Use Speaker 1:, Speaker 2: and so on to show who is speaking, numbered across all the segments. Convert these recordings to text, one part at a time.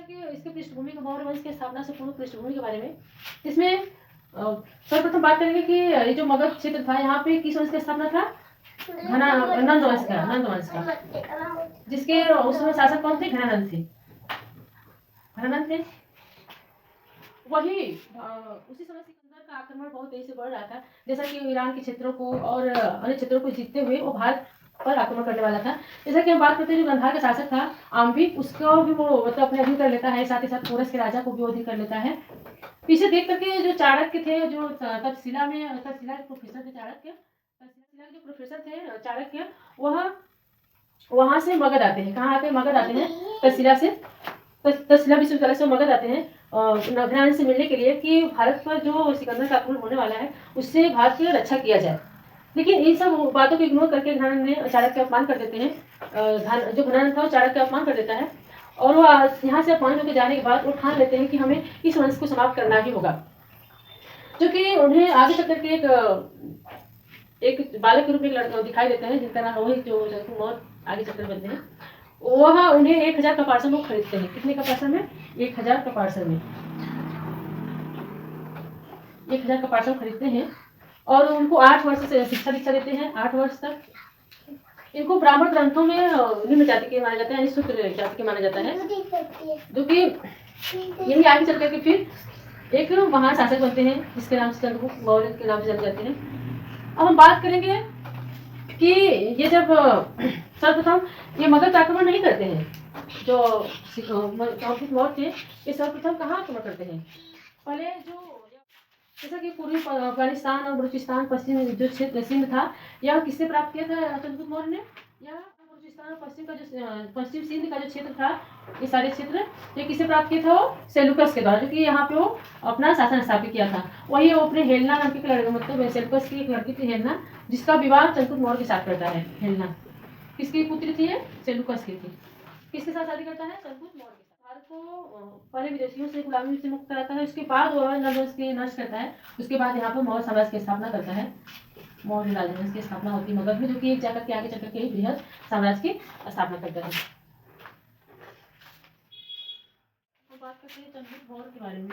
Speaker 1: कि इसके पृष्ठभूमि को मौर्य वंश की स्थापना से पूर्व पृष्ठभूमि के बारे में, इसमें सर्वप्रथम बात करेंगे कि ये जो मगध क्षेत्र था यहाँ पे किस वंश की स्थापना था? नंद वंश का, जिसके उस समय शासक कौन थे? घनानंद थे। वही उसी समय सिकंदर का आक्रमण बहुत तेजी से बढ़ रहा था, जैसा कि ईरान के क्षेत्रों को और अन्य क्षेत्रों को जीतते हुए वो भारत पर आक्रमण करने वाला था। जैसा कि हम बात करते हैं, जो गंधार का शासक था आम्बिक, उसको भी वो मतलब अपने अधीन कर लेता है, साथ ही साथ पोरस के राजा को भी अधीन कर लेता है। पीछे देख करके जो चाणक्य थे, जो तक्षशिला के प्रोफेसर थे, तक्षशिला के प्रोफेसर थे चाणक्य, वह वहां से मगध आते हैं। कहाँ आते हैं? मगध आते हैं, तक्षशिला विश्वविद्यालय से मगध आते हैं घनानंद से मिलने के लिए कि भारत पर जो सिकंदर का आक्रमण होने वाला है उससे भारत की रक्षा किया जाए। लेकिन इन सब बातों को इग्नोर करके घनानंद ने चाणक्य अपमान कर देते हैं। जो घनानंद था वो चाणक्य अपमान कर देता है और वो यहाँ से अपमान होकर जाने के बाद वो ठान लेते हैं कि हमें इस वंश को समाप्त करना ही होगा। जो कि उन्हें आगे चल करके एक बालक के रूप में लड़का दिखाई देता है जिनका नाम रोहित, जो मौत आगे चलकर बनते हैं। वह उन्हें 1000 कपार्सन वो खरीदते हैं। कितने कपार्सन में? 1000 कपार्सन में 1000 कपार्सन खरीदते हैं और उनको 8 वर्ष से शिक्षा दीक्षा देते हैं, 8 वर्ष तक। इनको ब्राह्मण ग्रंथों में निम्न जाति के माना जाता है, यानी शूद्र जाति के माना जाता है, जो कि यही आगे चल करके फिर एक महान शासक बनते हैं जिसके नाम से चंद्रगुप्त मौर्य के नाम से जाने जाते हैं। अब हम बात करेंगे कि ये जब सर्वप्रथम ये मगध आक्रमण नहीं करते हैं, जो चंद्रगुप्त मौर्य थे, ये सर्वप्रथम कहाँ आक्रमण करते हैं? पहले जो जैसा कि पूर्वी अफगानिस्तान और बलूचिस्तान पश्चिम जो क्षेत्र सिंध था, यह किससे प्राप्त किया था चंद्रगुप्त मौर्य ने? यह बलूचिस्तान और पश्चिम सिंध का जो क्षेत्र था, ये सारे क्षेत्र ये किससे प्राप्त किया था? वो सेल्यूकस के द्वारा, जो कि यहाँ पे वो अपना शासन स्थापित किया था। वही वो अपने हेलना नाम की लड़की, मतलब सेल्यूकस की एक लड़की थी हेलना, जिसका विवाह चंद्रगुप्त मौर्य के साथ करता है। हेलना किसकी पुत्री थी? सेल्यूकस की थी। किसके साथ शादी करता है? चंद्रगुप्त मौर्य के साथ। भारत को पहले विदेशियों से गुलामी से मुक्त कराता है, उसके बाद वह नंद वंश के नष्ट करता है। उसके बाद यहाँ पर मौर्य साम्राज्य की स्थापना करता है। मौर्य राजवंश की स्थापना होती है मगध में, जो कि एक जाकर के आगे चलकर के बृहद साम्राज्य की स्थापना करता है। हम बात करते हैं चंद्रगुप्त मौर्य के बारे में।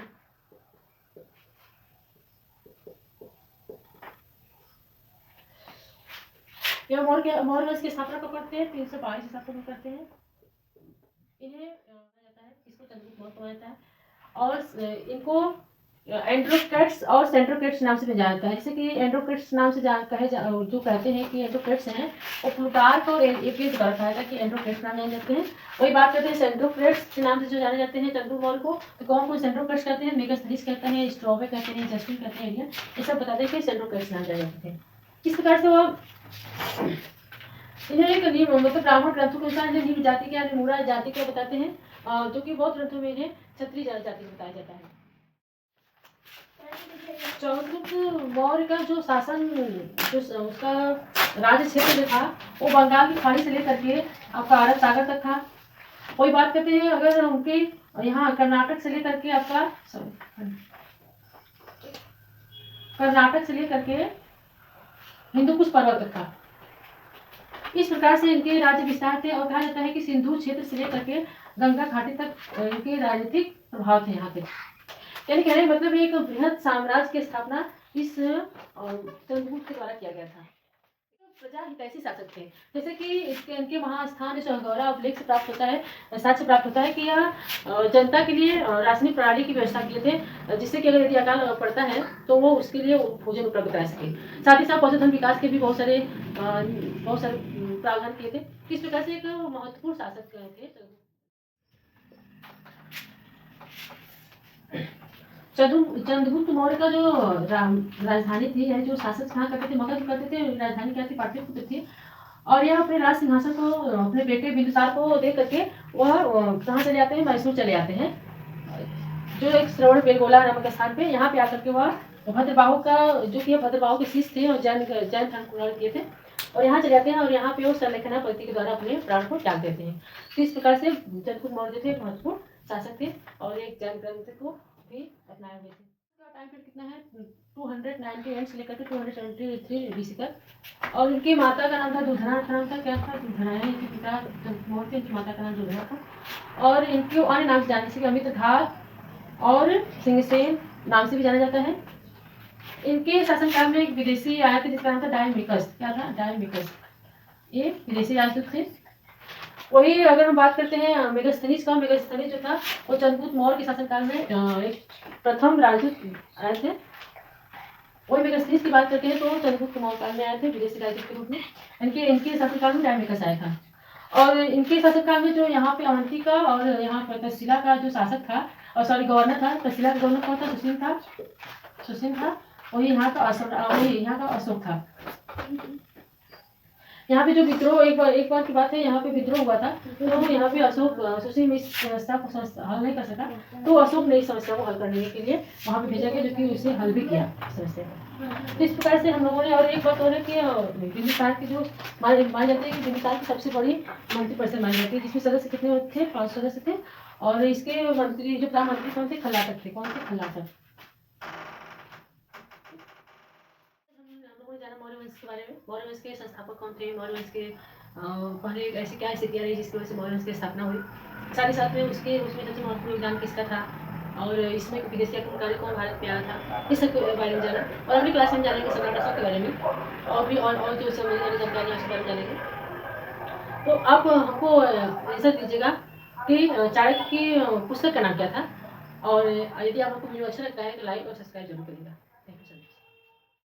Speaker 1: यह मौर्य वंश की स्थापना कब करते हैं? 322 ईसा पूर्व में करते हैं। इन्हें माना जाता है, इसको चंद्रगुप्त मौर्य कहा जाता है और इनको एंड्रोक्रेट्स और सेंट्रोक्रेट्स नाम से भी जाना जाता है। जैसे कि एंड्रोक्रेट्स नाम से जो कहते हैं कि एंड्रोक्रेट्स हैं, वो प्लूटार्क और एपीएस द्वारा कहा था कि एंड्रोक्रेट्स नाम जाने जाते हैं। वही बात करते हैं सेंट्रोक्रेट्स के नाम से जो जाने जाते हैं चंद्रगुप्त मौर्य को, तो कौन कौन सेंट्रोक्रेट्स कहते हैं? मेगास्थनीज कहते हैं, स्ट्रॉबे कहते हैं, जस्टिन कहते हैं, ये सब बताते हैं कि सेंट्रोक्रेट्स नाम जाने जाते थे। किस प्रकार से वो इन्हें एक निम्न मतलब ब्राह्मण ग्रंथों के अनुसार इन्हें निम्न जाति क्या, निम्न जाति क्या बताते हैं, जो कि बौद्ध ग्रंथों में इन्हें क्षत्रिय जाति बताया जाता है। चंद्रगुप्त मौर्य का जो शासन, जो उसका राज्य क्षेत्र जो था, वो बंगाल की खाड़ी से लेकर के आपका अरब सागर तक था। वही बात करते हैं अगर उनके यहाँ कर्नाटक से लेकर के आपका कर्नाटक से लेकर के हिंदुकुश पर्वत तक था। इस प्रकार से इनके राज्य विस्तार थे और कहा जाता है कि सिंधु क्षेत्र से लेकर के गंगा घाटी तक इनके राजनीतिक प्रभाव थे यहाँ पे। यानी कहने का मतलब एक बृहद साम्राज्य की स्थापना इस चंद्रगुप्त के द्वारा किया गया था। प्रजा हितैषी शासक थे, जैसे कि इनके वहाँ स्थान जो गौरव अभिलेख से प्राप्त होता है, साक्ष्य प्राप्त होता है कि यह जनता के लिए राशनिक प्रणाली की व्यवस्था किए थे, जिससे कि अगर यदि अकाल पड़ता है तो वो उसके लिए भोजन उपलब्ध करा सके। साथ ही साथ पशुधन विकास के भी बहुत सारे प्रावधान किए थे। किस प्रकार से एक महत्वपूर्ण शासक थे चंद्रगुप्त मौर्य का जो राजधानी थी, है जो शासक कहाँ करते थे? मगध करते थे। राजधानी क्या थी? पाटलिपुत्र थी। और यह अपने राज सिंहासन को अपने बेटे बिंदुसार को दे करके वह कहाँ चले जाते हैं? मैसूर चले जाते हैं, जो एक श्रवण बेलगोला नामक स्थान पे। यहाँ पे आकर के वह भद्रबाहु का, जो कि भद्रबाहु के शिष्य थे और जैन धर्म ग्रहण किए थे, और यहाँ चले जाते हैं और यहाँ पे वो सरलेखना पद्धति के द्वारा अपने प्राण को त्याग देते हैं। तो इस प्रकार से चंद्रगुप्त मौर्य थे एक महत्वपूर्ण शासक थे और एक जैन ग्रंथ को भी अपनाए हुए थे। टाइम पीरियड कितना है 298 से लेकर के 273 BC तक। और इनकी माता का नाम था दुधना, का नाम था क्या था दुधना है, इनके पिता मोर थे, इनकी माता का नाम दुधना था। और इनको अन्य नाम से जाने से अमित घात और सिंहसेन नाम से भी जाना जाता है। इनके शासनकाल में एक विदेशी आया था जिसका नाम था डायमिकस। क्या था? डायमिकस। ये विदेशी राजदूत थे। वही अगर हम बात करते हैं मेगास्थनीज का, मेगास्थनीज जो था वो चंद्रगुप्त मौर्य के शासनकाल में एक प्रथम राजदूत आए थे। वही मेगास्थनीज की बात करते हैं तो चंद्रगुप्त मौर्य काल में आए थे विदेशी राजदूत के रूप में। इनके शासनकाल में डायमिकस आया था। और इनके शासनकाल में जो यहाँ पे अवंती का और यहाँ पर तक्षशिला का जो शासक था, और सॉरी गवर्नर था, तक्षशिला का गवर्नर कौन था? सुशील था। वही यहाँ का अशोक था। यहाँ पे जो विद्रोह एक बार की बात है, यहाँ पे विद्रोह हुआ था तो यहाँ पे अशोक सुशील में इस समस्या को हल नहीं कर सका, तो अशोक ने इस समस्या को हल करने के लिए वहाँ पे भेजा गया, जो कि उसे हल भी किया समस्या को। तो इस प्रकार से हम लोगों ने, और एक बात और है कि बिंदुसार की जो मानी जाती है कि बिंदुसार की सबसे बड़ी मंत्रिपरिषद मानी जाती है, जिसमें सदस्य कितने थे? 5 सदस्य थे। और इसके मंत्री जो प्रधान मंत्री कौन थे? खल्लातक थे। कौन थे? खल्लातक। जाना मौर्य वंश के बारे में। मौर्य वंश के संस्थापक कौन थे? मौर्य वंश के पहले ऐसी क्या स्थितियाँ रही जिसकी वजह से मौर्य वंश की स्थापना हुई? साथ ही साथ में उसमें सबसे महत्वपूर्ण योगदान किसका था? और इसमें विदेशी आक्रमणकारी कौन भारत में आया था? इस सब के बारे में जाना। और अगली क्लास में जानेंगे सम्राट अशोक के बारे में, और भी और जो समझने वाली जानकारी उसके बारे में जानेंगे। तो आप हमको आंसर दीजिएगा कि चाणक्य की पुस्तक का नाम क्या था। और यदि आपको वीडियो अच्छा लगता है तो लाइक और सब्सक्राइब जरूर करिएगा।